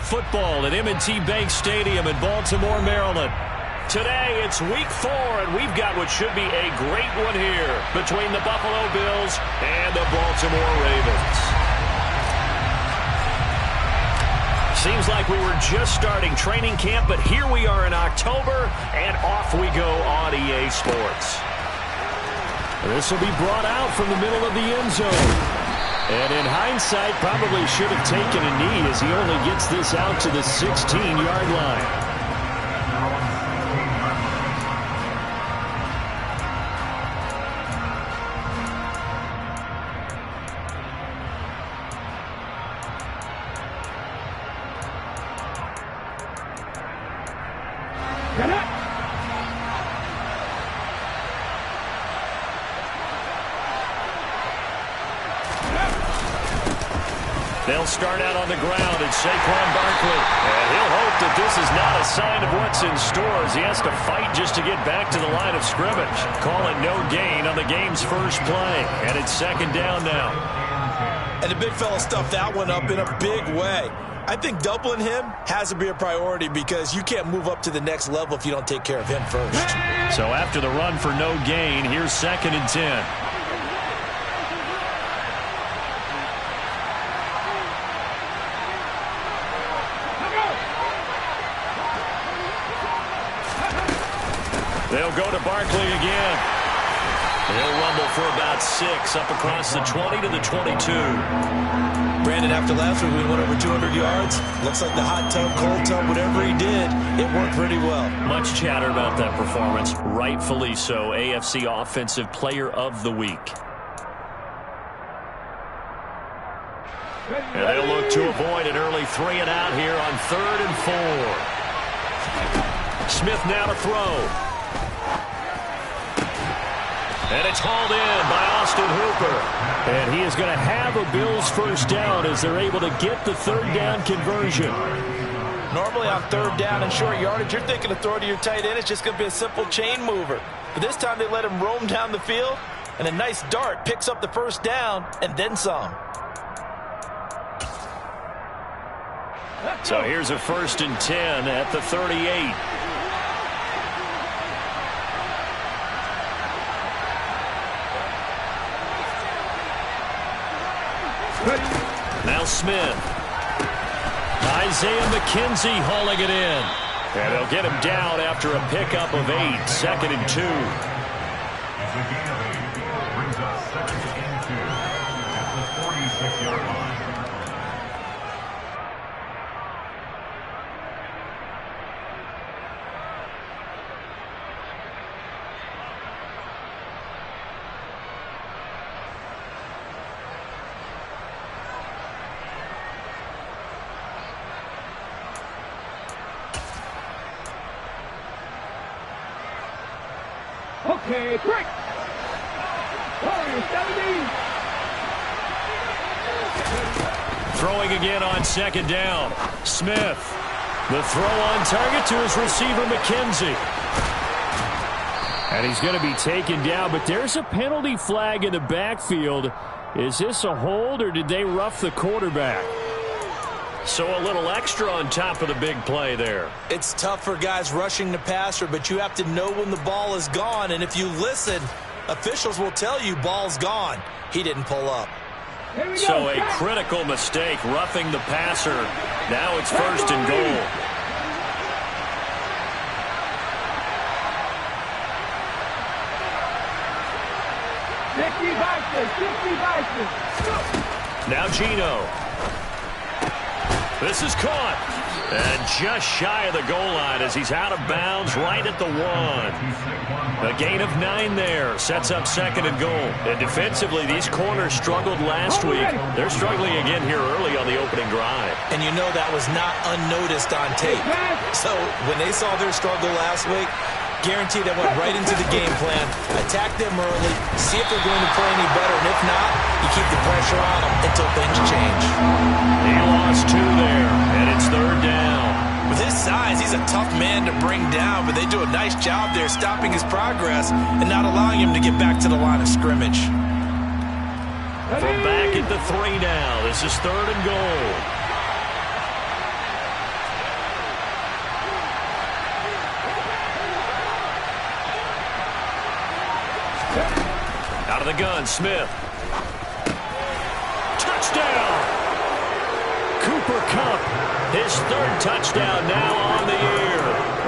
football at M&T Bank Stadium in Baltimore, Maryland. Today, it's week 4, and we've got what should be a great one here between the Buffalo Bills and the Baltimore Ravens. Seems like we were just starting training camp, but here we are in October, and off we go on EA Sports. This will be brought out from the middle of the end zone. And in hindsight, probably should have taken a knee as he only gets this out to the 16-yard line. They'll start out on the ground, and Saquon Barkley. And he'll hope that this is not a sign of what's in store as he has to fight just to get back to the line of scrimmage. Call it no gain on the game's first play. And it's second down now. And the big fella stuffed that one up in a big way. I think doubling him has to be a priority because you can't move up to the next level if you don't take care of him first. So after the run for no gain, here's 2nd and 10. They'll go to Barkley again. He'll rumble for about 6 up across the 20 to the 22. Brandon, after last week we went over 200 yards. Looks like the hot tub, cold tub, whatever he did, it worked pretty well. Much chatter about that performance. Rightfully so. AFC Offensive Player of the Week. And they'll look to avoid an early 3 and out here on 3rd and 4. Smith now to throw. And it's hauled in by Austin Hooper. And he is going to have a Bills first down as they're able to get the 3rd down conversion. Normally on 3rd down and short yardage, you're thinking of throwing to your tight end. It's just going to be a simple chain mover. But this time they let him roam down the field, and a nice dart picks up the first down and then some. So here's a 1st and 10 at the 38. Now Smith. Isaiah McKenzie hauling it in. And they'll get him down after a pickup of 8. 2nd and 2. Brings us 2nd and 2 at the 46-yard line. Okay, break. Throwing again on 2nd down. Smith. The throw on target to his receiver, McKenzie. And he's going to be taken down, but there's a penalty flag in the backfield. Is this a hold, or did they rough the quarterback? So a little extra on top of the big play there. It's tough for guys rushing the passer, but you have to know when the ball is gone. And if you listen, officials will tell you ball's gone. He didn't pull up. So a critical mistake, roughing the passer. Now it's 1st and goal. Now Gino. This is caught. And just shy of the goal line as he's out of bounds right at the 1. A gain of 9 there. Sets up 2nd and goal. And defensively, these corners struggled last week. They're struggling again here early on the opening drive. And you know that was not unnoticed on tape. So when they saw their struggle last week, guaranteed they went right into the game plan. Attack them early. See if they're going to play any better. And if not, you keep the pressure on them until things change. He lost 2 there. And it's 3rd down. With his size, he's a tough man to bring down, but they do a nice job there stopping his progress and not allowing him to get back to the line of scrimmage. From back at the 3 now. This is 3rd and goal. the gun, Smith. Touchdown! Cooper Kupp, his third touchdown now on the year.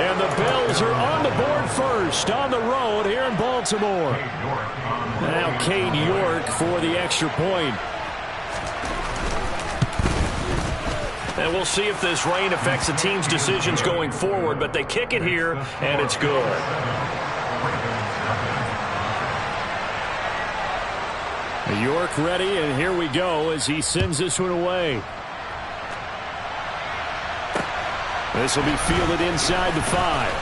And the Bills are on the board first on the road here in Baltimore. Now Cade York for the extra point. And we'll see if this rain affects the team's decisions going forward, but they kick it here, and it's good. York ready, and here we go as he sends this one away. This will be fielded inside the 5.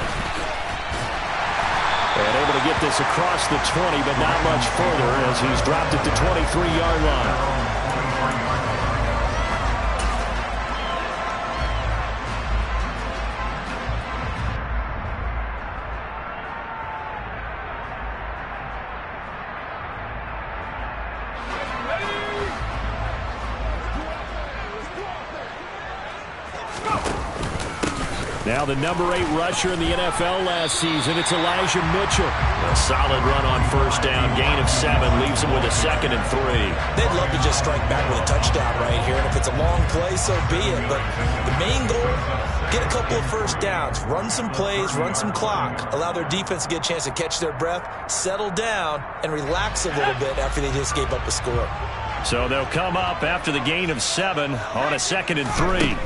And able to get this across the 20, but not much further as he's dropped it to 23-yard line. Now the number 8 rusher in the NFL last season, it's Elijah Mitchell. A solid run on first down, gain of 7, leaves him with a 2nd and 3. They'd love to just strike back with a touchdown right here, and if it's a long play, so be it. But the main goal, get a couple of first downs, run some plays, run some clock, allow their defense to get a chance to catch their breath, settle down, and relax a little bit after they just gave up a score. So they'll come up after the gain of 7 on a 2nd and 3.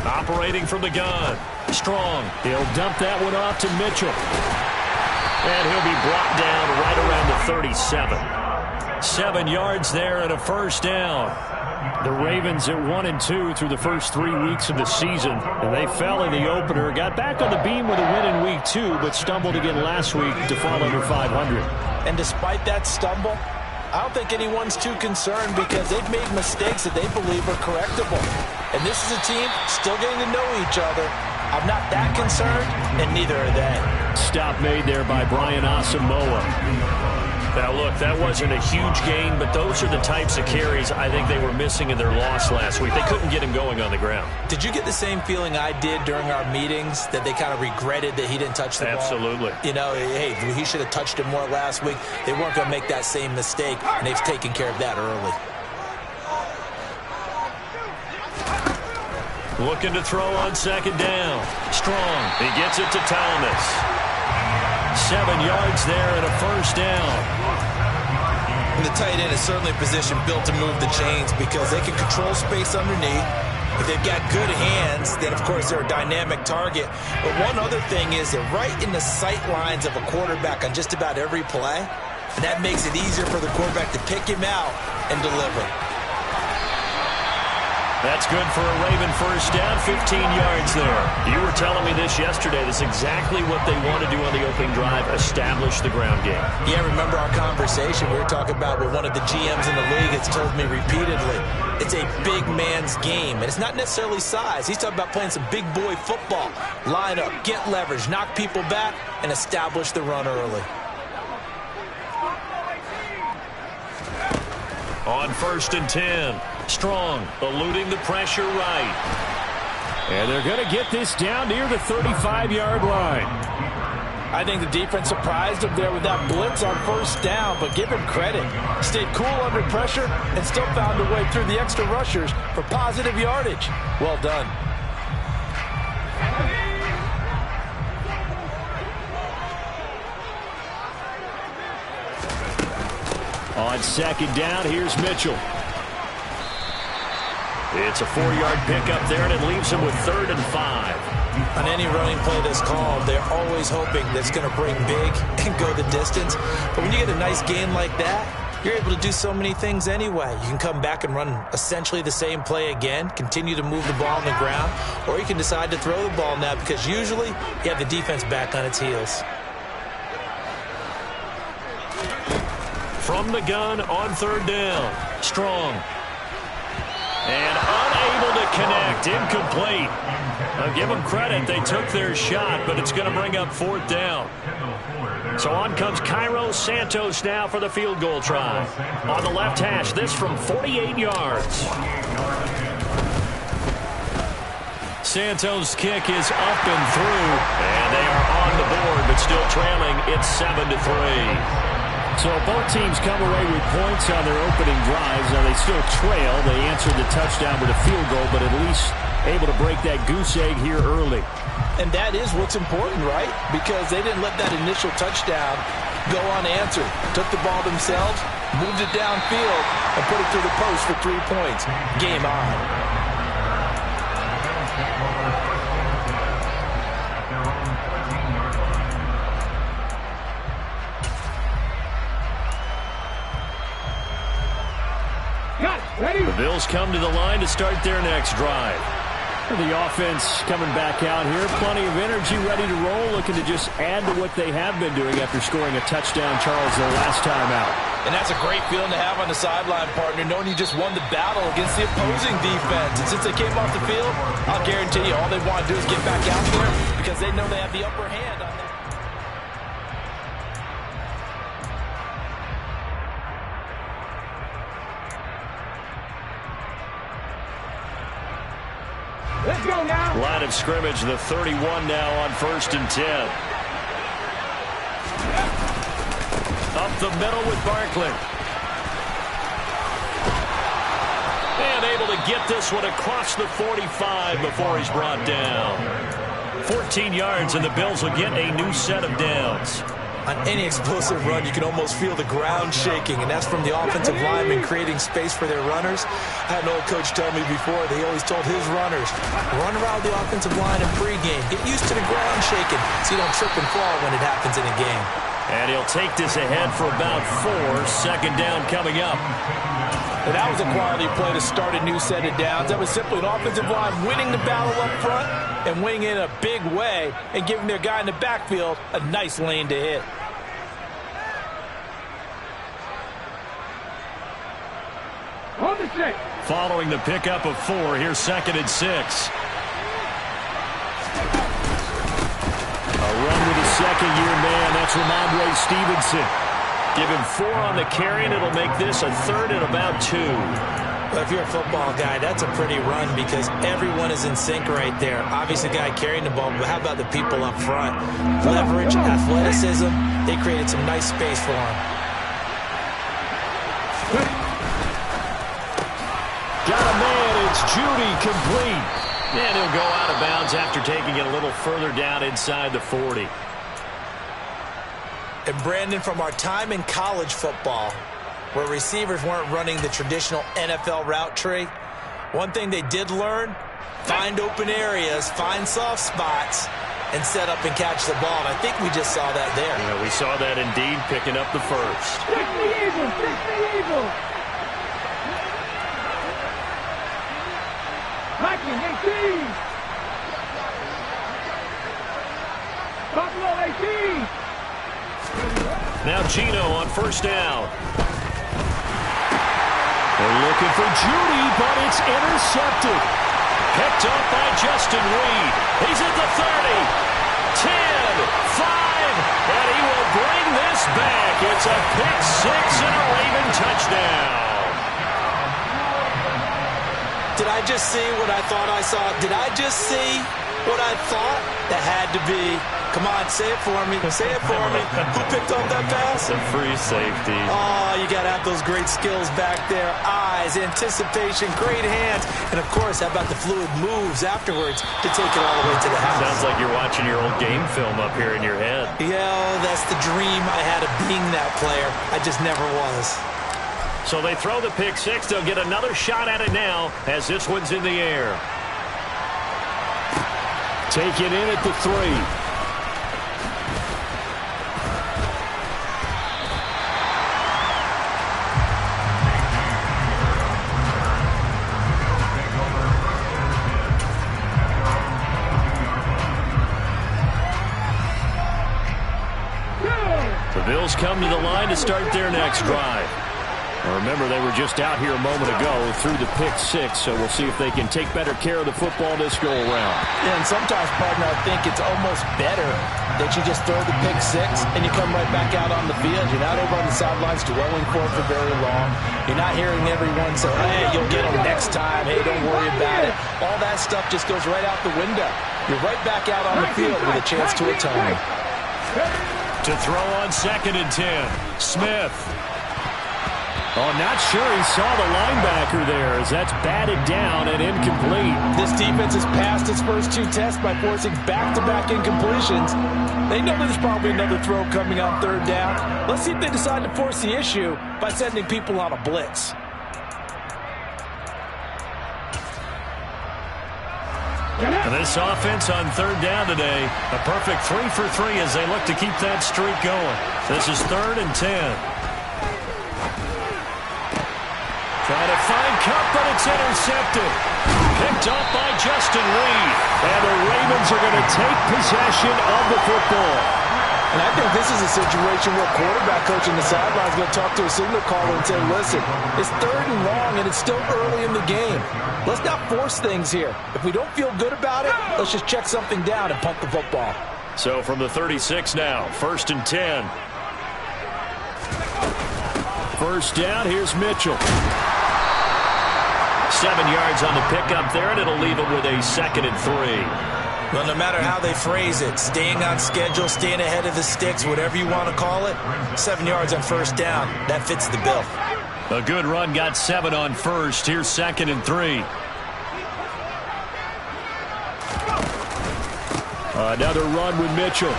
Operating from the gun. Strong. He'll dump that one off to Mitchell. And he'll be brought down right around the 37. 7 yards there and a first down. The Ravens at 1-2 through the first 3 weeks of the season. And they fell in the opener. Got back on the beam with a win in week 2, but stumbled again last week to fall under 500. And despite that stumble, I don't think anyone's too concerned because they've made mistakes that they believe are correctable. And this is a team still getting to know each other. I'm not that concerned, and neither are they. Stop made there by Brian Asamoah. Now, look, that wasn't a huge gain, but those are the types of carries I think they were missing in their loss last week. They couldn't get him going on the ground. Did you get the same feeling I did during our meetings, that they kind of regretted that he didn't touch the ball? Absolutely. You know, hey, he should have touched it more last week. They weren't going to make that same mistake, and they've taken care of that early. Looking to throw on 2nd down. Strong. He gets it to Thomas. 7 yards there and a first down. And the tight end is certainly a position built to move the chains because they can control space underneath. If they've got good hands, then, of course, they're a dynamic target. But one other thing is they're right in the sight lines of a quarterback on just about every play. And that makes it easier for the quarterback to pick him out and deliver. That's good for a Raven first down, 15 yards there. You were telling me this yesterday. That's exactly what they want to do on the opening drive, establish the ground game. Yeah, remember our conversation we were talking about with one of the GMs in the league that's told me repeatedly, it's a big man's game, and it's not necessarily size. He's talking about playing some big boy football. Line up, get leverage, knock people back, and establish the run early. On 1st and 10. Strong, eluding the pressure right. And they're going to get this down near the 35-yard line. I think the defense surprised him there with that blitz on first down, but give him credit. Stayed cool under pressure and still found a way through the extra rushers for positive yardage. Well done. On 2nd down, here's Mitchell. It's a 4-yard pickup there, and it leaves him with 3rd and 5. On any running play that's called, they're always hoping that's going to bring big and go the distance. But when you get a nice gain like that, you're able to do so many things anyway. You can come back and run essentially the same play again, continue to move the ball on the ground, or you can decide to throw the ball now because usually you have the defense back on its heels. From the gun on 3rd down. Strong. And unable to connect. Incomplete. I'll give them credit. They took their shot, but it's going to bring up 4th down. So on comes Cairo Santos now for the field goal try. On the left hash, this from 48 yards. Santos' kick is up and through. And they are on the board, but still trailing. It's 7-3. So both teams come away with points on their opening drives. Now they still trail. They answered the touchdown with a field goal, but at least able to break that goose egg here early. And that is what's important, right? Because they didn't let that initial touchdown go unanswered. Took the ball themselves, moved it downfield, and put it through the post for 3 points. Game on. The Bills come to the line to start their next drive. The offense coming back out here. Plenty of energy, ready to roll, looking to just add to what they have been doing after scoring a touchdown, Charles, their last time out. And that's a great feeling to have on the sideline, partner, knowing you just won the battle against the opposing defense. And since they came off the field, I'll guarantee you all they want to do is get back out there because they know they have the upper hand on them. Let's go now. Line of scrimmage, the 31 now on 1st and 10. Up the middle with Barkley. And able to get this one across the 45 before he's brought down. 14 yards, and the Bills will get a new set of downs. On any explosive run, you can almost feel the ground shaking, and that's from the offensive linemen creating space for their runners. I had an old coach tell me before, they always told his runners, run around the offensive line in pregame. Get used to the ground shaking so you don't trip and fall when it happens in a game. And he'll take this ahead for about 4. Second down coming up. And that was a quality play to start a new set of downs. That was simply an offensive line winning the battle up front and winning in a big way and giving their guy in the backfield a nice lane to hit. On the 6. Following the pickup of 4, here's 2nd and 6. A run with a second-year man. That's Ramondre Stevenson. Give him 4 on the carry, and it'll make this a 3rd and about 2. Well, if you're a football guy, that's a pretty run because everyone is in sync right there. Obviously, the guy carrying the ball, but how about the people up front? Leverage, athleticism, they created some nice space for him. Got a man, it's Judy, complete. And he'll go out of bounds after taking it a little further down inside the 40. And Brandon, from our time in college football, where receivers weren't running the traditional NFL route tree, one thing they did learn, find open areas, find soft spots, and set up and catch the ball. And I think we just saw that there. Yeah, we saw that indeed, picking up the first. Fix the evil. Fix the evil. Hacking 18. Buffalo 18. Now Gino on 1st down. They're looking for Judy, but it's intercepted. Picked up by Justin Reed. He's at the 30, 10, 5, and he will bring this back. It's a pick 6 and a Raven touchdown. Did I just see what I thought I saw? Did I just see what I thought? That had to be. Come on, say it for me. Say it for me. Who picked up that pass? The free safety. Oh, you got to have those great skills back there. Eyes, anticipation, great hands. And, of course, how about the fluid moves afterwards to take it all the way to the house? Sounds like you're watching your old game film up here in your head. Yeah, that's the dream I had of being that player. I just never was. So they throw the pick 6. They'll get another shot at it now as this one's in the air. Take it in at the 3. The Bills come to the line to start their next drive. Now remember, they were just out here a moment ago through the pick 6, so we'll see if they can take better care of the football this go-around. Yeah, and sometimes, partner, I think it's almost better that you just throw the pick 6 and you come right back out on the field. You're not over on the sidelines dwelling for it for very long. You're not hearing everyone say, hey, you'll get them next time. Hey, don't worry about it. All that stuff just goes right out the window. You're right back out on the field with a chance to atone. To throw on 2nd and 10. Smith. Oh, not sure he saw the linebacker there as that's batted down and incomplete. This defense has passed its first 2 tests by forcing back-to-back incompletions. They know there's probably another throw coming on 3rd down. Let's see if they decide to force the issue by sending people on a blitz. And this offense on 3rd down today, a perfect 3 for 3 as they look to keep that streak going. This is 3rd and 10. Trying to find Cup, but it's intercepted. Picked off by Justin Reed. And the Ravens are going to take possession of the football. And I think this is a situation where quarterback coach on the sideline is going to talk to a signal caller and say, listen, it's 3rd and long and it's still early in the game. Let's not force things here. If we don't feel good about it, let's just check something down and punt the football. So from the 36 now, 1st and 10. First down, here's Mitchell. 7 yards on the pickup there, and it'll leave it with a 2nd and 3. Well, no matter how they phrase it, staying on schedule, staying ahead of the sticks, whatever you want to call it, 7 yards on 1st down, that fits the bill. A good run, got 7 on 1st. Here's 2nd and 3. Another run with Mitchell.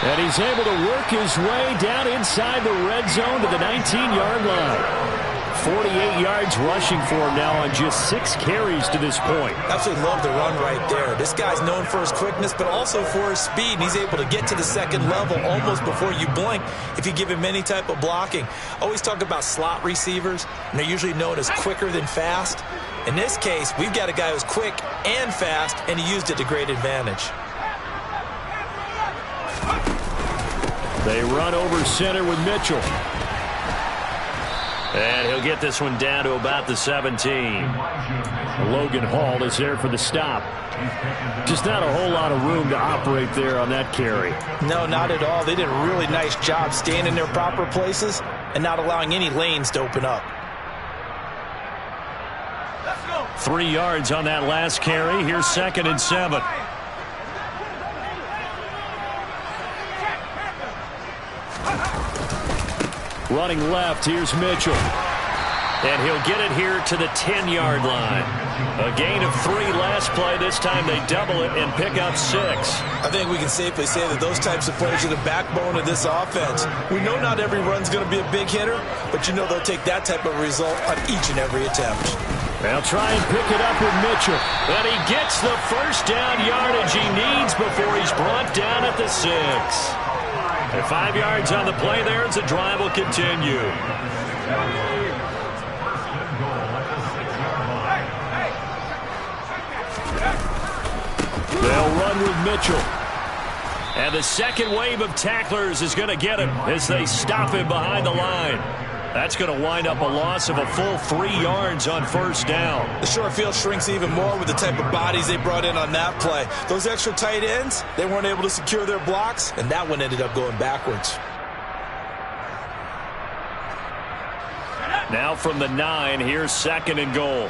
And he's able to work his way down inside the red zone to the 19-yard line. 48 yards rushing for him now on just 6 carries to this point. Absolutely love the run right there. This guy's known for his quickness, but also for his speed. And he's able to get to the 2nd level almost before you blink if you give him any type of blocking. Always talk about slot receivers, and they're usually known as quicker than fast. In this case, we've got a guy who's quick and fast, and he used it to great advantage. They run over center with Mitchell. And he'll get this one down to about the 17. Logan Hall is there for the stop. Just not a whole lot of room to operate there on that carry. No, not at all. They did a really nice job staying in their proper places and not allowing any lanes to open up. 3 yards on that last carry. Here's 2nd and 7. Running left, here's Mitchell. And he'll get it here to the 10-yard line. A gain of 3 last play. This time they double it and pick up 6. I think we can safely say that those types of plays are the backbone of this offense. We know not every run's going to be a big hitter, but you know they'll take that type of result on each and every attempt. They'll try and pick it up with Mitchell. And he gets the first down yardage he needs before he's brought down at the 6. And 5 yards on the play there as the drive will continue. They'll run with Mitchell. And the second wave of tacklers is going to get him as they stop him behind the line. That's going to wind up a loss of a full 3 yards on 1st down. The short field shrinks even more with the type of bodies they brought in on that play. Those extra tight ends, they weren't able to secure their blocks, and that one ended up going backwards. Now from the 9, here's 2nd and goal.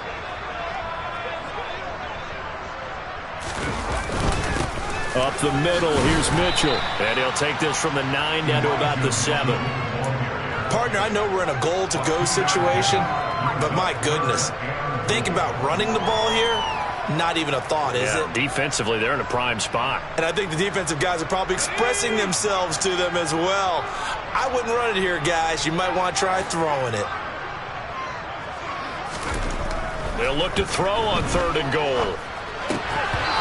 Up the middle, here's Mitchell. And he'll take this from the 9 down to about the 7. Partner, I know we're in a goal-to-go situation, but my goodness, think about running the ball here, not even a thought, is it? Defensively, they're in a prime spot. And I think the defensive guys are probably expressing themselves to them as well. I wouldn't run it here, guys. You might want to try throwing it. They'll look to throw on 3rd and goal.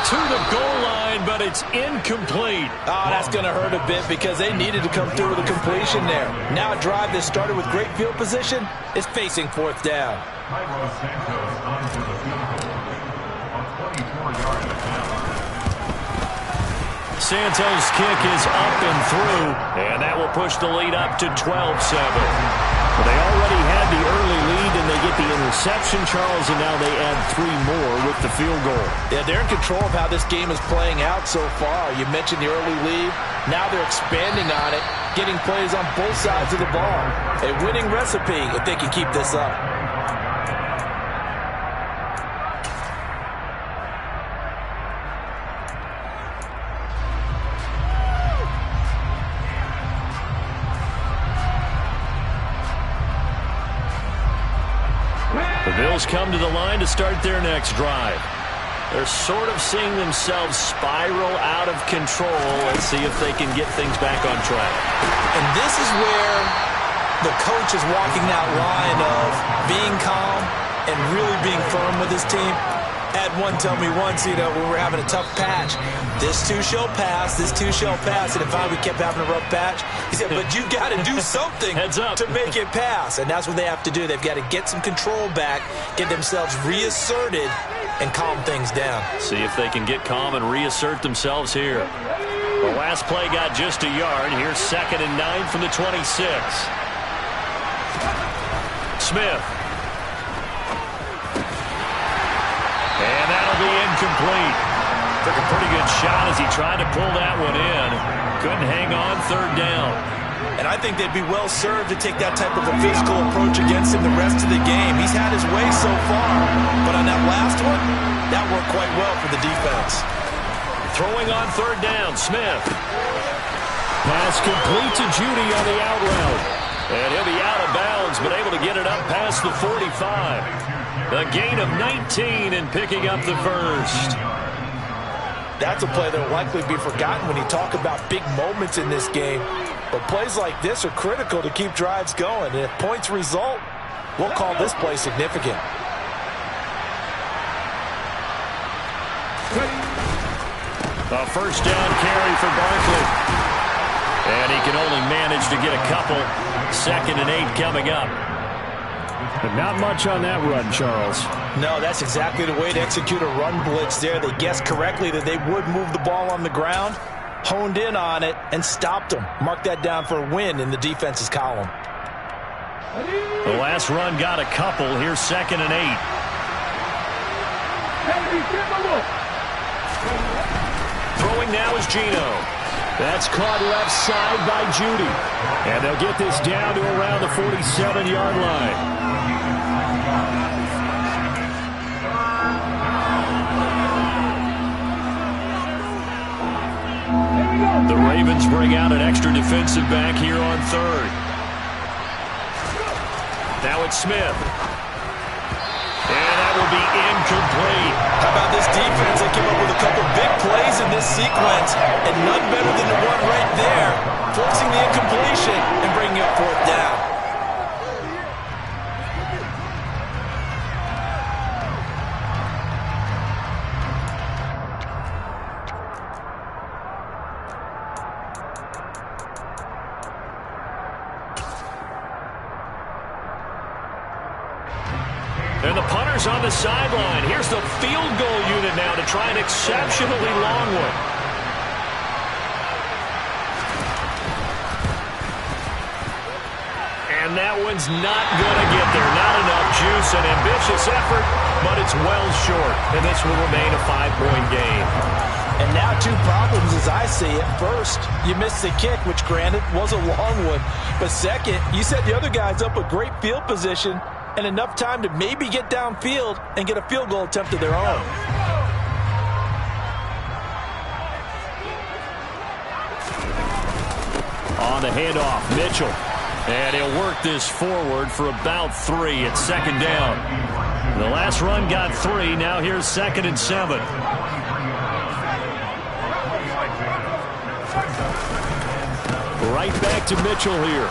To the goal line, but it's incomplete. Oh, that's going to hurt a bit because they needed to come through with a completion there. Now a drive that started with great field position is facing 4th down. Santos' kick is up and through, and that will push the lead up to 12-7. Well, they already had the early lead, and they get the interception, Charles, and now they add 3 more with the field goal. Yeah, they're in control of how this game is playing out so far. You mentioned the early lead. Now they're expanding on it, getting plays on both sides of the ball. A winning recipe if they can keep this up. Cardinals come to the line to start their next drive. They're sort of seeing themselves spiral out of control. Let's see if they can get things back on track. And this is where the coach is walking that line of being calm and really being firm with his team. Had one tell me once, when we're having a tough patch, this too shall pass, this too shall pass. And if we kept having a rough patch, he said, but you got to do something to make it pass. And that's what they have to do. They've got to get some control back, get themselves reasserted, and calm things down. See if they can get calm and reassert themselves here. The last play got just a yard. Here's 2nd and 9 from the 26. Smith. And that'll be incomplete. Took a pretty good shot as he tried to pull that one in. Couldn't hang on 3rd down. And I think they'd be well served to take that type of a physical approach against him the rest of the game. He's had his way so far, but on that last one, that worked quite well for the defense. Throwing on 3rd down, Smith. Pass complete to Judy on the out route. And he'll be out of bounds, but able to get it up past the 45. A gain of 19 and picking up the first. That's a play that will likely be forgotten when you talk about big moments in this game. But plays like this are critical to keep drives going. And if points result, we'll call this play significant. A 1st down carry for Barkley. And he can only manage to get a couple. 2nd and 8 coming up. But not much on that run, Charles. No, that's exactly the way to execute a run blitz there. They guessed correctly that they would move the ball on the ground, honed in on it, and stopped them. Mark that down for a win in the defense's column. The last run got a couple. Here's 2nd and 8. Throwing now is Geno. That's caught left side by Judy. And they'll get this down to around the 47-yard line. The Ravens bring out an extra defensive back here on 3rd. Now it's Smith. And that will be incomplete. How about this defense? They came up with a couple big plays in this sequence, and none better than the one right there, forcing the incompletion and bringing up 4th down. And the punter's on the sideline. Here's the field goal unit now to try an exceptionally long one. And that one's not going to get there. Not enough juice. An ambitious effort, but it's well short. And this will remain a 5-point game. And now 2 problems as I see it. First, you missed the kick, which granted was a long one. But second, you set the other guys up with great field position and enough time to maybe get downfield and get a field goal attempt of their own. On the handoff, Mitchell. And he'll work this forward for about 3 at 2nd down. The last run got 3. Now here's 2nd and 7. Right back to Mitchell here.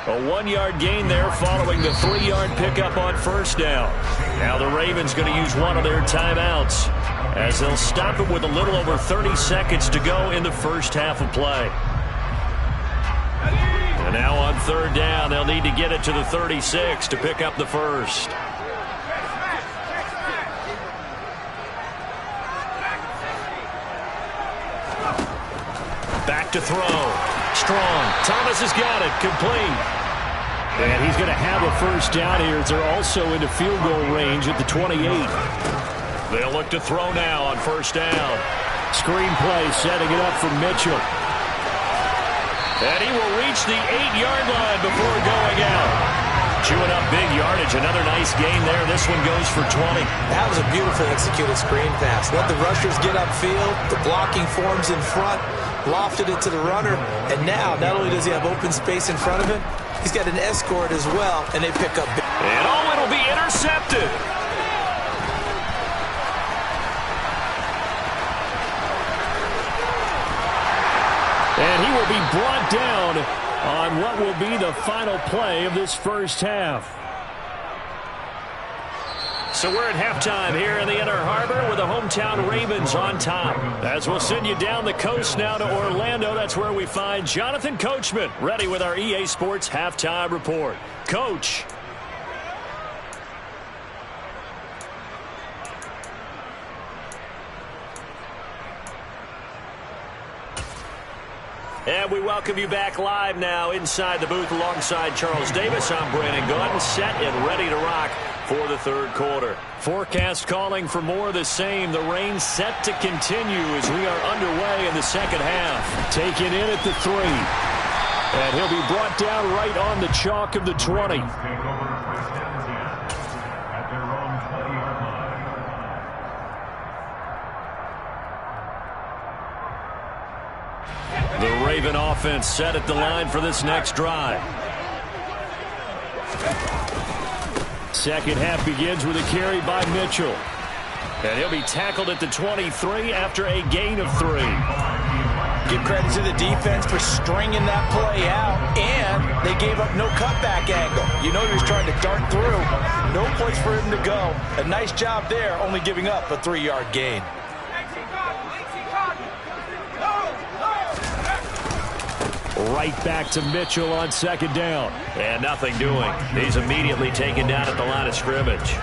A 1-yard gain there following the 3-yard pickup on 1st down. Now the Ravens going to use one of their timeouts as they'll stop it with a little over 30 seconds to go in the first half of play. And now on 3rd down, they'll need to get it to the 36 to pick up the first. Back to throw. Strong. Thomas has got it. Complete. And he's going to have a first down here as they're also into field goal range at the 28. They'll look to throw now on 1st down. Screen play setting it up for Mitchell. And he will reach the 8-yard line before going out. Chewing up big yardage. Another nice gain there. This one goes for 20. That was a beautifully executed screen pass. Let the rushers get upfield. The blocking forms in front. Lofted it to the runner. And now, not only does he have open space in front of him, He's got an escort as well, and they pick up. And oh, it'll be intercepted. And he will be brought down on what will be the final play of this first half. So we're at halftime here in the Inner Harbor with the hometown Ravens on top. As we'll send you down the coast now to Orlando, that's where we find Jonathan Coachman ready with our EA Sports Halftime Report. Coach. And we welcome you back live now inside the booth alongside Charles Davis. I'm Brandon Gordon, set and ready to rock for the third quarter. Forecast calling for more of the same. The rain set to continue as we are underway in the second half. Taken in at the 3. And he'll be brought down right on the chalk of the 20. The Raven offense set at the line for this next drive. Second half begins with a carry by Mitchell. And he'll be tackled at the 23 after a gain of 3. Give credit to the defense for stringing that play out, and they gave up no cutback angle. You know he was trying to dart through. No place for him to go. A nice job there, only giving up a 3-yard gain. Right back to Mitchell on second down. And nothing doing. He's immediately taken down at the line of scrimmage.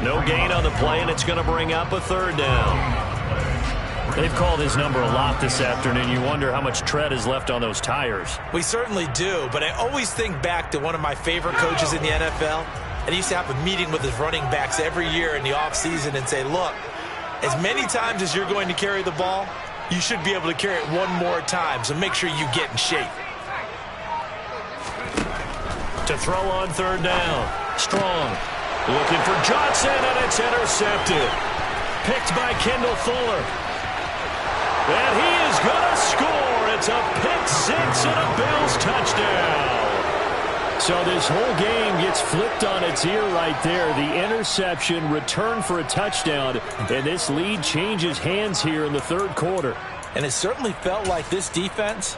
No gain on the play, and it's going to bring up a third down. They've called his number a lot this afternoon. You wonder how much tread is left on those tires. We certainly do, but I always think back to one of my favorite coaches in the NFL. And he used to have a meeting with his running backs every year in the offseason and say, look, as many times as you're going to carry the ball, you should be able to carry it one more time, so make sure you get in shape. To throw on third down. Strong. Looking for Johnson, and it's intercepted. Picked by Kendall Fuller. And he is going to score. It's a pick 6 and a Bills touchdown. So this whole game gets flipped on its ear right there. The interception, return for a touchdown, and this lead changes hands here in the third quarter. And it certainly felt like this defense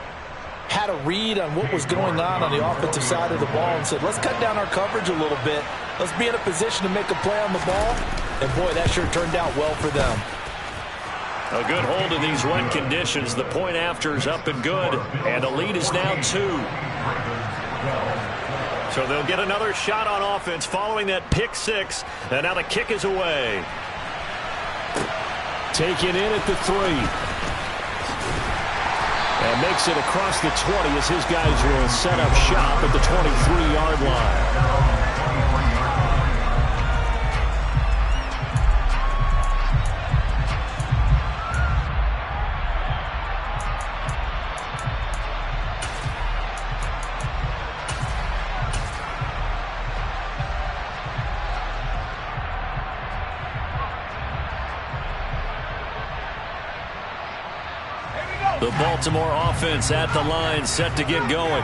had a read on what was going on the offensive side of the ball and said, let's cut down our coverage a little bit. Let's be in a position to make a play on the ball. And, boy, that sure turned out well for them. A good hold in these wet conditions. The point after is up and good, and the lead is now 2. So they'll get another shot on offense following that pick 6, and now the kick is away. Taken in at the 3. And makes it across the 20 as his guys will set up shop at the 23-yard line. The Baltimore offense at the line, set to get going.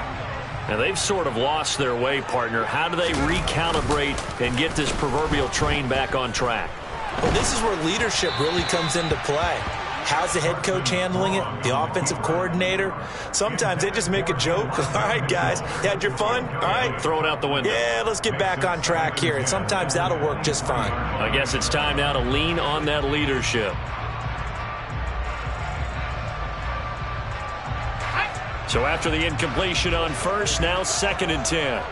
And they've sort of lost their way, partner. How do they recalibrate and get this proverbial train back on track? Well, this is where leadership really comes into play. How's the head coach handling it? The offensive coordinator? Sometimes they just make a joke. All right, guys, you had your fun? All right. Throw it out the window. Yeah, let's get back on track here. And sometimes that'll work just fine. I guess it's time now to lean on that leadership. So after the incompletion on first, now 2nd and 10.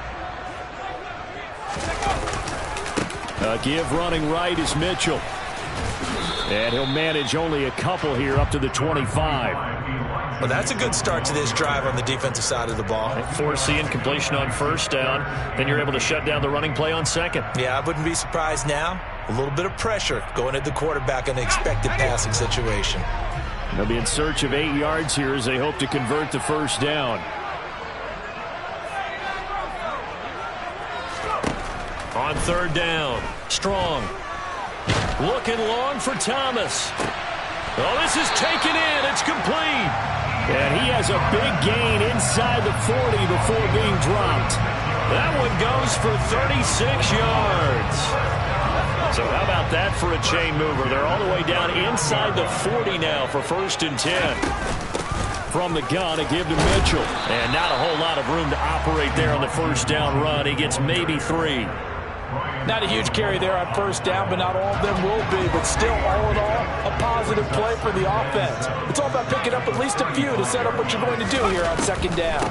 A give running right is Mitchell. And he'll manage only a couple here up to the 25. Well, that's a good start to this drive on the defensive side of the ball. Force the incompletion on first down. Then you're able to shut down the running play on second. Yeah, I wouldn't be surprised now. A little bit of pressure going at the quarterback in an expected passing situation. They'll be in search of 8 yards here as they hope to convert the first down. On third down, Strong. Looking long for Thomas. Oh, this is taken in. It's complete. And he has a big gain inside the 40 before being dropped. That one goes for 36 yards. So how about that for a chain mover? They're all the way down inside the 40 now for 1st and 10. From the gun, a give to Mitchell. And not a whole lot of room to operate there on the 1st down run. He gets maybe 3. Not a huge carry there on 1st down, but not all of them will be. But still, all in all, a positive play for the offense. It's all about picking up at least a few to set up what you're going to do here on 2nd down.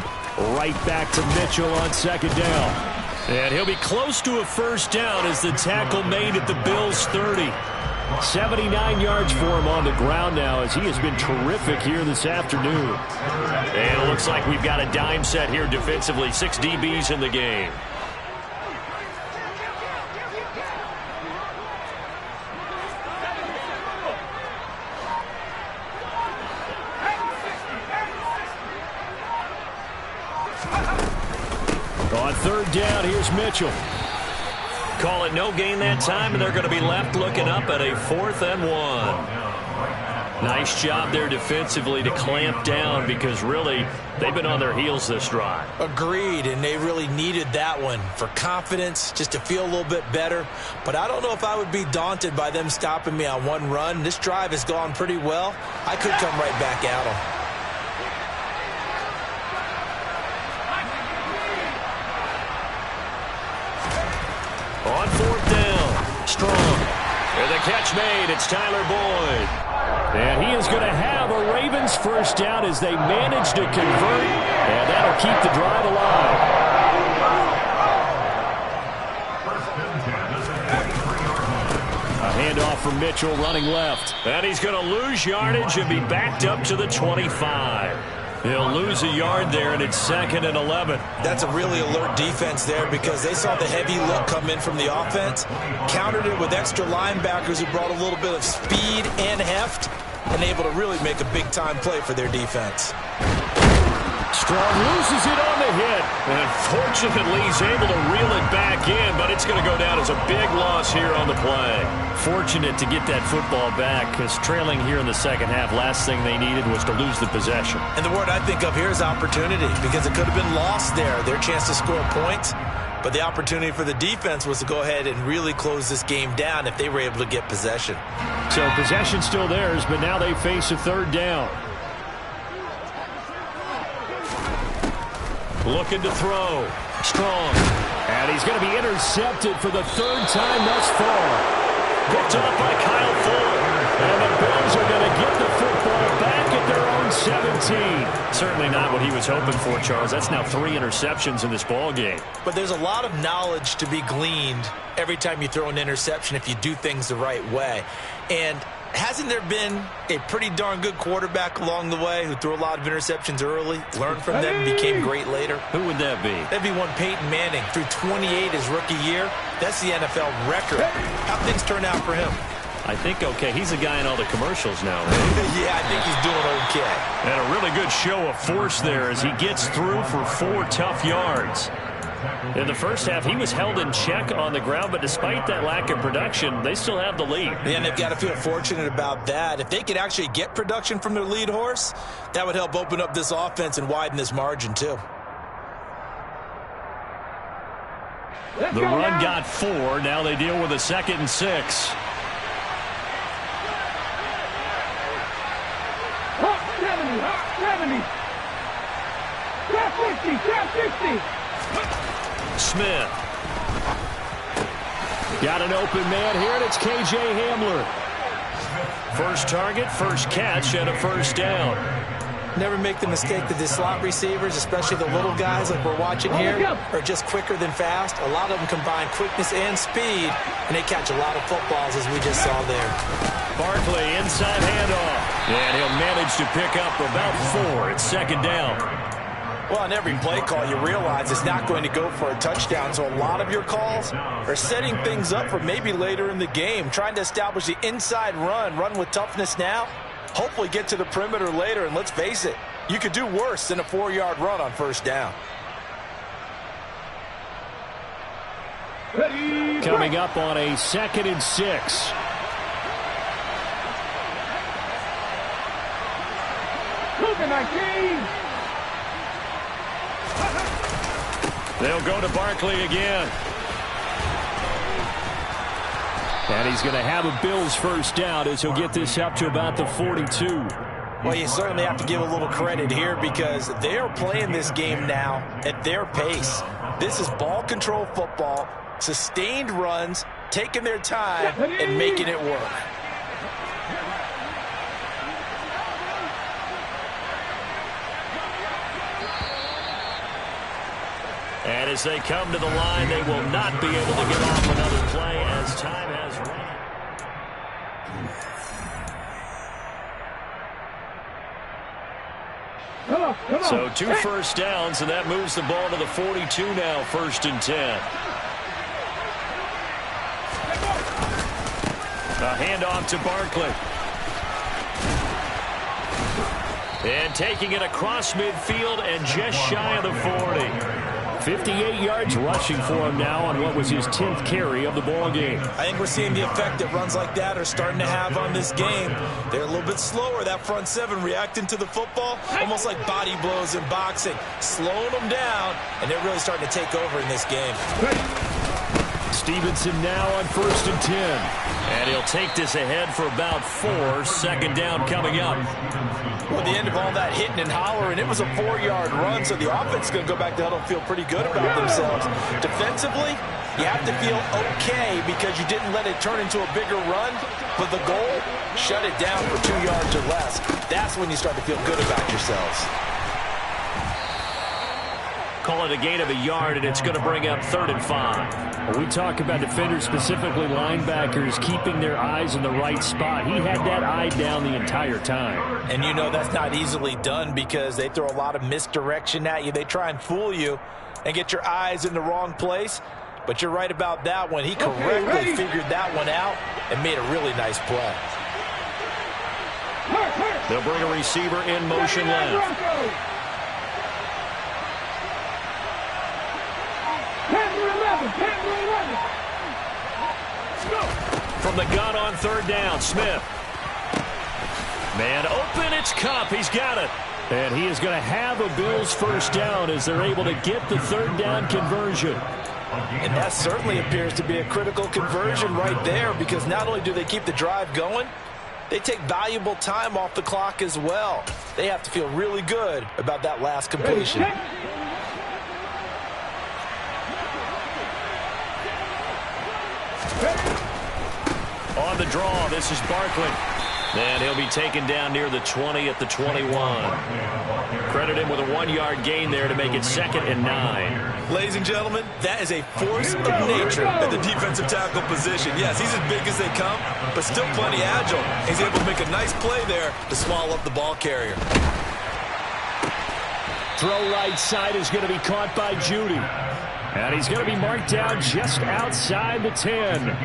Right back to Mitchell on 2nd down. And he'll be close to a 1st down as the tackle made at the Bills' 30. 79 yards for him on the ground now as he has been terrific here this afternoon. And it looks like we've got a dime set here defensively. 6 DBs in the game. On 3rd down, here's Mitchell. Call it no gain that time, and they're going to be left looking up at a 4th and 1. Nice job there defensively to clamp down because really they've been on their heels this drive. Agreed, and they really needed that one for confidence, just to feel a little bit better. But I don't know if I would be daunted by them stopping me on one run. This drive has gone pretty well. I could come right back at them. On 4th down, Strong. And the catch made, it's Tyler Boyd. And he is going to have a Ravens 1st down as they manage to convert. And that'll keep the drive alive. A handoff from Mitchell running left. And he's going to lose yardage and be backed up to the 25. He'll lose a yard there, and it's 2nd and 11. That's a really alert defense there because they saw the heavy look come in from the offense, countered it with extra linebackers who brought a little bit of speed and heft, and able to really make a big-time play for their defense. Strong loses it on the hit, and fortunately he's able to reel it back in, but it's going to go down as a big loss here on the play. Fortunate to get that football back because trailing here in the 2nd half, last thing they needed was to lose the possession. And the word I think of here is opportunity because it could have been lost there, their chance to score points. But the opportunity for the defense was to go ahead and really close this game down if they were able to get possession. So possession still theirs, but now they face a 3rd down. Looking to throw. Strong. And he's going to be intercepted for the 3rd time thus far. Picked up by Kyle Fuller. And the Bills are going to get the football back at their own 17. Certainly not what he was hoping for, Charles. That's now 3 interceptions in this ball game. But there's a lot of knowledge to be gleaned every time you throw an interception if you do things the right way. And hasn't there been a pretty darn good quarterback along the way who threw a lot of interceptions early, learned from them, and became great later? Who would that be? That'd be one Peyton Manning. Threw 28 his rookie year. That's the NFL record. How things turn out for him? I think okay. He's a guy in all the commercials now, right? Yeah, I think he's doing okay. And a really good show of force there as he gets through for 4 tough yards. In the 1st half, he was held in check on the ground, but despite that lack of production, they still have the lead. And they've got to feel fortunate about that. If they could actually get production from their lead horse, that would help open up this offense and widen this margin too. The run got 4. Now they deal with a 2nd and 6. Hot 70, hot 70. Trap 50, trap 50. Smith. Got an open man here, and it's K.J. Hamler. First target, first catch, and a 1st down. Never make the mistake that the slot receivers, especially the little guys like we're watching here, are just quicker than fast. A lot of them combine quickness and speed, and they catch a lot of footballs, as we just saw there. Barkley, inside handoff. And he'll manage to pick up about 4. It's 2nd down. Well, on every play call, you realize it's not going to go for a touchdown, so a lot of your calls are setting things up for maybe later in the game, trying to establish the inside run with toughness now, hopefully get to the perimeter later, and let's face it, you could do worse than a 4-yard run on 1st down. Coming up on a 2nd and 6. Cougar 19. They'll go to Barkley again. And he's going to have a Bills first down as he'll get this up to about the 42. Well, you certainly have to give a little credit here because they are playing this game now at their pace. This is ball control football, sustained runs, taking their time and making it work. And as they come to the line, they will not be able to get off another play as time has run. So 2 first downs, and that moves the ball to the 42 now, 1st and 10. A handoff to Barkley. And taking it across midfield and just shy of the 40. 58 yards rushing for him now on what was his 10th carry of the ball game. I think we're seeing the effect that runs like that are starting to have on this game. They're a little bit slower, that front seven reacting to the football, almost like body blows in boxing, slowing them down, and they're really starting to take over in this game. Stevenson now on 1st and 10. And he'll take this ahead for about 4. 2nd down coming up. Well, the end of all that hitting and hollering, it was a 4-yard run, so the offense is going to go back to huddle and feel pretty good about themselves. Defensively, you have to feel okay because you didn't let it turn into a bigger run, but the goal, shut it down for 2 yards or less. That's when you start to feel good about yourselves. Call it a gain of a yard, and it's going to bring up 3rd and 5. When we talk about defenders, specifically linebackers, keeping their eyes in the right spot, he had that eye down the entire time. And you know that's not easily done because they throw a lot of misdirection at you. They try and fool you and get your eyes in the wrong place. But you're right about that one. He correctly figured that one out and made a really nice play. They'll bring a receiver in motion left. From the gun on 3rd down, Smith. Man open, it's Cup. He's got it. And he is going to have a Bills first down as they're able to get the 3rd down conversion. And that certainly appears to be a critical conversion right there because not only do they keep the drive going, they take valuable time off the clock as well. They have to feel really good about that last completion. On the draw, this is Barkley. And he'll be taken down near the 20 at the 21. Credit him with a 1-yard gain there to make it 2nd and 9. Ladies and gentlemen, that is a force of nature at the defensive tackle position. Yes, he's as big as they come, but still plenty agile. He's able to make a nice play there to swallow up the ball carrier. Throw right side is going to be caught by Judy. And he's going to be marked down just outside the 10.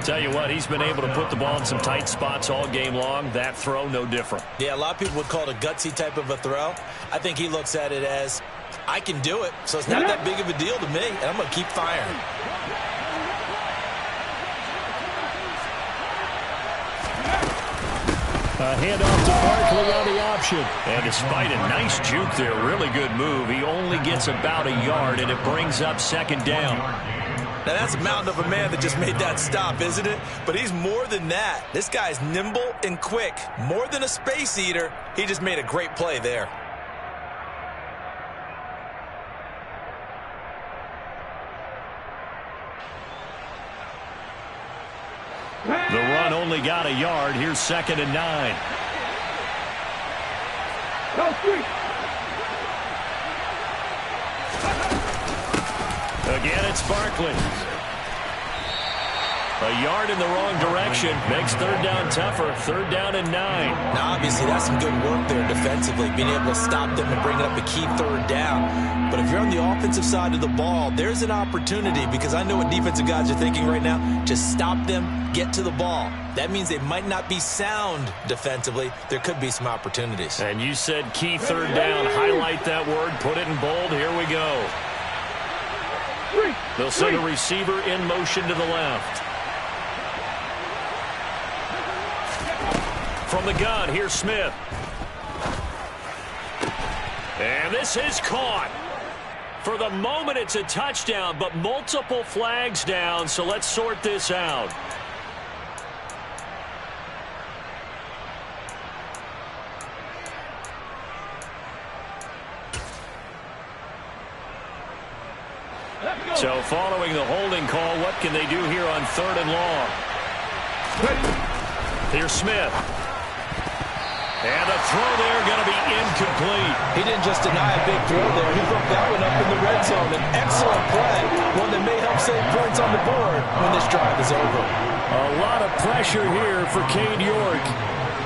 Tell you what, he's been able to put the ball in some tight spots all game long. That throw, no different. Yeah, a lot of people would call it a gutsy type of a throw. I think he looks at it as, I can do it, so it's not that big of a deal to me, and I'm going to keep firing. A handoff to Barkley on the option. And despite a nice juke there, really good move, he only gets about a yard, and it brings up 2nd down. Now, that's a mountain of a man that just made that stop, isn't it? But he's more than that. This guy's nimble and quick. More than a space eater, he just made a great play there. The run only got a yard. Here's 2nd and 9. Again, it's Barkley. A yard in the wrong direction makes 3rd down tougher. 3rd down and 9. Now, obviously, that's some good work there defensively, being able to stop them and bring up a key 3rd down. But if you're on the offensive side of the ball, there's an opportunity because I know what defensive guys are thinking right now. Just stop them, get to the ball. That means they might not be sound defensively. There could be some opportunities. And you said key 3rd down. Highlight that word. Put it in bold. Here we go. They'll send a receiver in motion to the left. From the gun, here's Smith. And this is caught. For the moment, it's a touchdown, but multiple flags down, so let's sort this out. So following the holding call, what can they do here on 3rd and long? Here's Smith. And the throw there going to be incomplete. He didn't just deny a big throw there. He broke that one up in the red zone. An excellent play. One that may help save points on the board when this drive is over. A lot of pressure here for Cade York.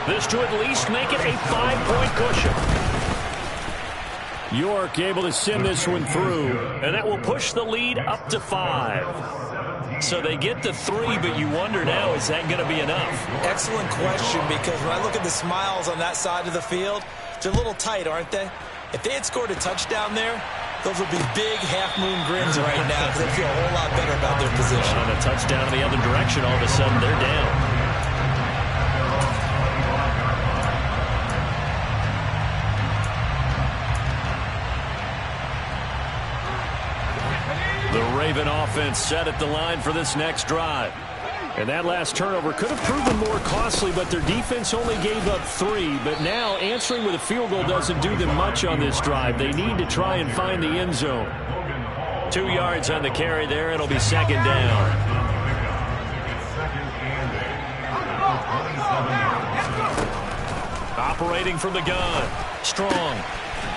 This to at least make it a 5-point cushion. York able to send this one through, and that will push the lead up to 5. So they get to 3, but you wonder now, is that going to be enough? Excellent question, because when I look at the smiles on that side of the field, they're a little tight, aren't they? If they had scored a touchdown there, those would be big half-moon grins right now because they feel a whole lot better about their position. On a touchdown in the other direction, all of a sudden they're down. The Raven offense set at the line for this next drive. And that last turnover could have proven more costly, but their defense only gave up 3. But now answering with a field goal doesn't do them much on this drive. They need to try and find the end zone. 2 yards on the carry there. It'll be 2nd down. Operating from the gun. Strong.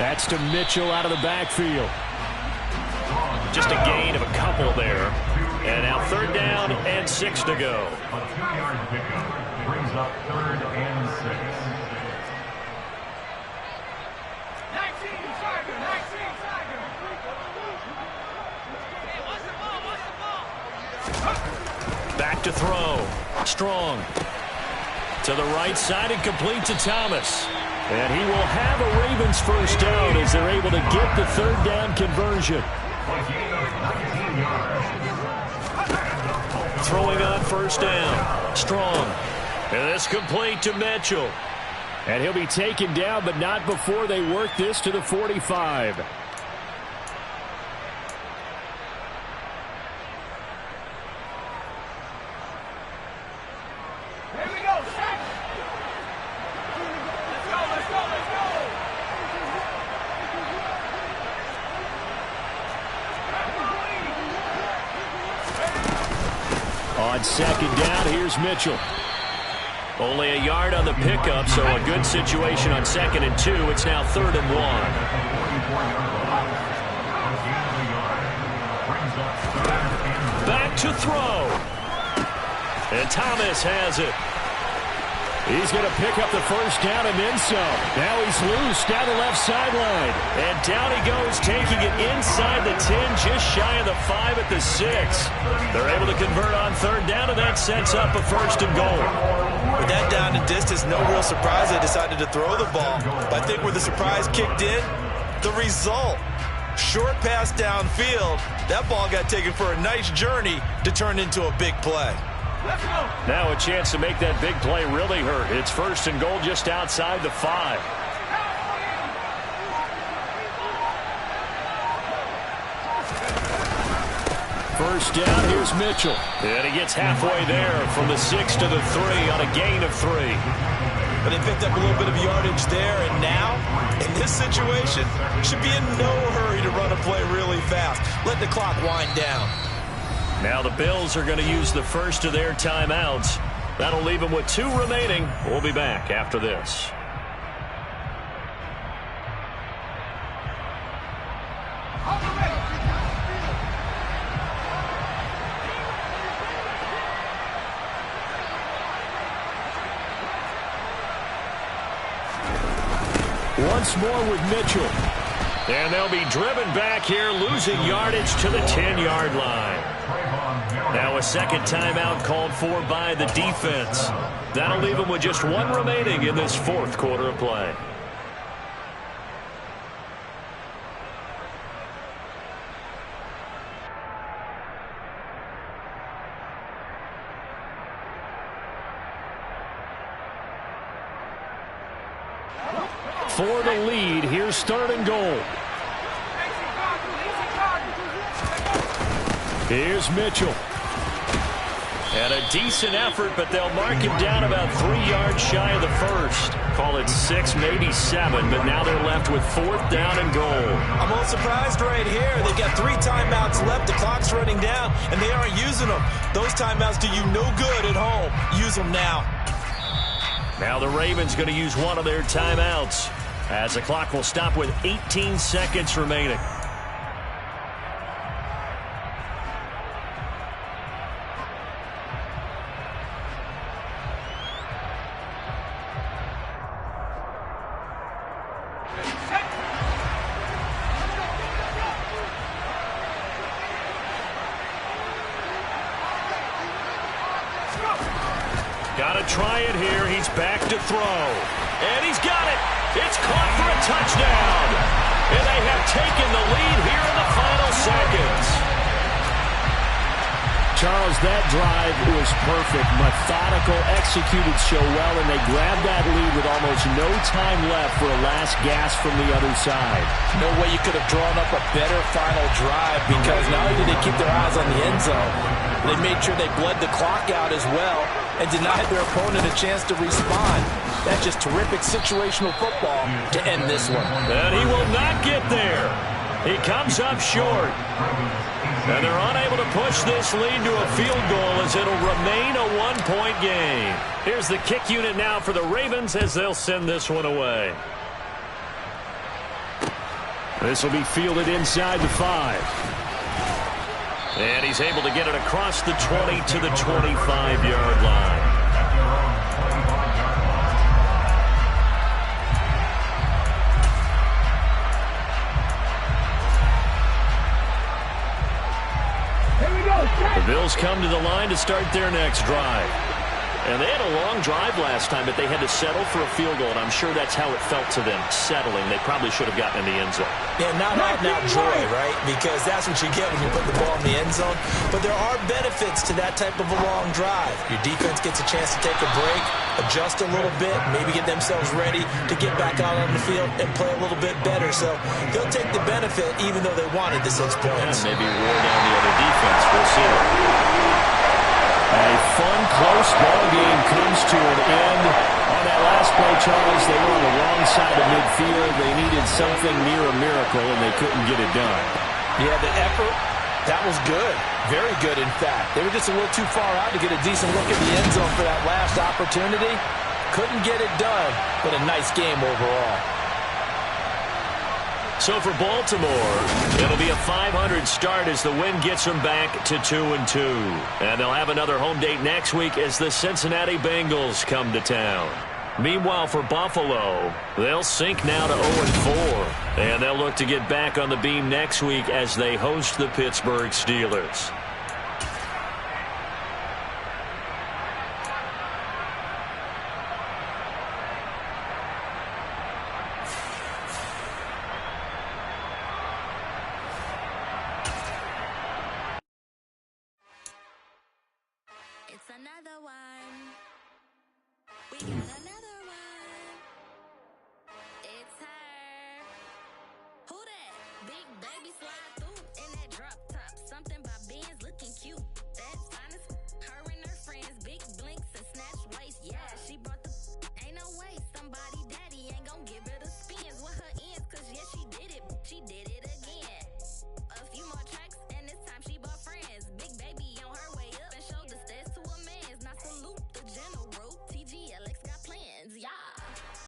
That's to Mitchell out of the backfield. Just a gain of a couple there. And now 3rd down and 6 to go. A 2-yard pickup brings up 3rd and 6. 19, Tiger, 19, Tiger. Hey, what's the ball? Back to throw. Strong. To the right side and complete to Thomas. And he will have a Ravens first down as they're able to get the 3rd down conversion. Throwing on 1st down. Strong. And this complete to Mitchell. And he'll be taken down, but not before they work this to the 45. Here we go, set. Let's go, let's go, let's go. On 2nd down, here's Mitchell. Only a yard on the pickup, so a good situation on 2nd and 2. It's now 3rd and 1. Back to throw. And Thomas has it. He's going to pick up the 1st down and then some. Now he's loose down the left sideline. And down he goes, taking it inside the 10, just shy of the 5 at the 6. They're able to convert on 3rd down, and that sets up a 1st and goal. With that down and distance, no real surprise they decided to throw the ball. But I think where the surprise kicked in, the result. Short pass downfield. That ball got taken for a nice journey to turn into a big play. Now a chance to make that big play really hurt. It's 1st and goal just outside the 5. First down, here's Mitchell. And he gets halfway there from the 6 to the 3 on a gain of 3. But they picked up a little bit of yardage there, and now, in this situation, should be in no hurry to run a play really fast. Let the clock wind down. Now the Bills are going to use the first of their timeouts. That'll leave them with 2 remaining. We'll be back after this. Once more with Mitchell. And they'll be driven back here, losing yardage to the 10-yard line. Now a 2nd timeout called for by the defense. That'll leave them with just 1 remaining in this 4th quarter of play. For the lead, here's 3rd and goal. Here's Mitchell. And a decent effort, but they'll mark him down about 3 yards shy of the first. Call it 6, maybe 7, but now they're left with 4th down and goal. I'm a little surprised right here. They've got 3 timeouts left. The clock's running down, and they aren't using them. Those timeouts do you no good at home. Use them now. Now the Ravens going to use one of their timeouts, as the clock will stop with 18 seconds remaining. Got to try it here. He's back to throw. And he's got it. It's caught for a touchdown. And they have taken the lead here in the final seconds. Charles, that drive was perfect. Methodical, executed so well, and they grabbed that lead with almost no time left for a last gasp from the other side. No way you could have drawn up a better final drive, because not only did they keep their eyes on the end zone, they made sure they bled the clock out as well and denied their opponent a chance to respond. That's just terrific situational football to end this one. And he will not get there. He comes up short. And they're unable to push this lead to a field goal as it'll remain a 1-point game. Here's the kick unit now for the Ravens as they'll send this one away. This will be fielded inside the 5. And he's able to get it across the 20 to the 25-yard line. The Bills come to the line to start their next drive. And they had a long drive last time, but they had to settle for a field goal, and I'm sure that's how it felt to them, settling. They probably should have gotten in the end zone. Yeah, not out-and-out joy, right? Because that's what you get when you put the ball in the end zone. But there are benefits to that type of a long drive. Your defense gets a chance to take a break, adjust a little bit, maybe get themselves ready to get back out on the field and play a little bit better. So they'll take the benefit even though they wanted the 6 points. Yeah, maybe wear down the other defense. We'll see. A fun, close ball game comes to an end. On that last play, Charles, they were on the wrong side of midfield. They needed something near a miracle, and they couldn't get it done. Yeah, the effort, that was good. Very good, in fact. They were just a little too far out to get a decent look at the end zone for that last opportunity. Couldn't get it done, but a nice game overall. So for Baltimore, it'll be a 500 start as the win gets them back to 2-2. And they'll have another home date next week as the Cincinnati Bengals come to town. Meanwhile, for Buffalo, they'll sink now to 0-4. And they'll look to get back on the beam next week as they host the Pittsburgh Steelers. It's another one. We got another one. It's her. Who that? Big baby slide through in that drop top. Something by Benz looking cute. That's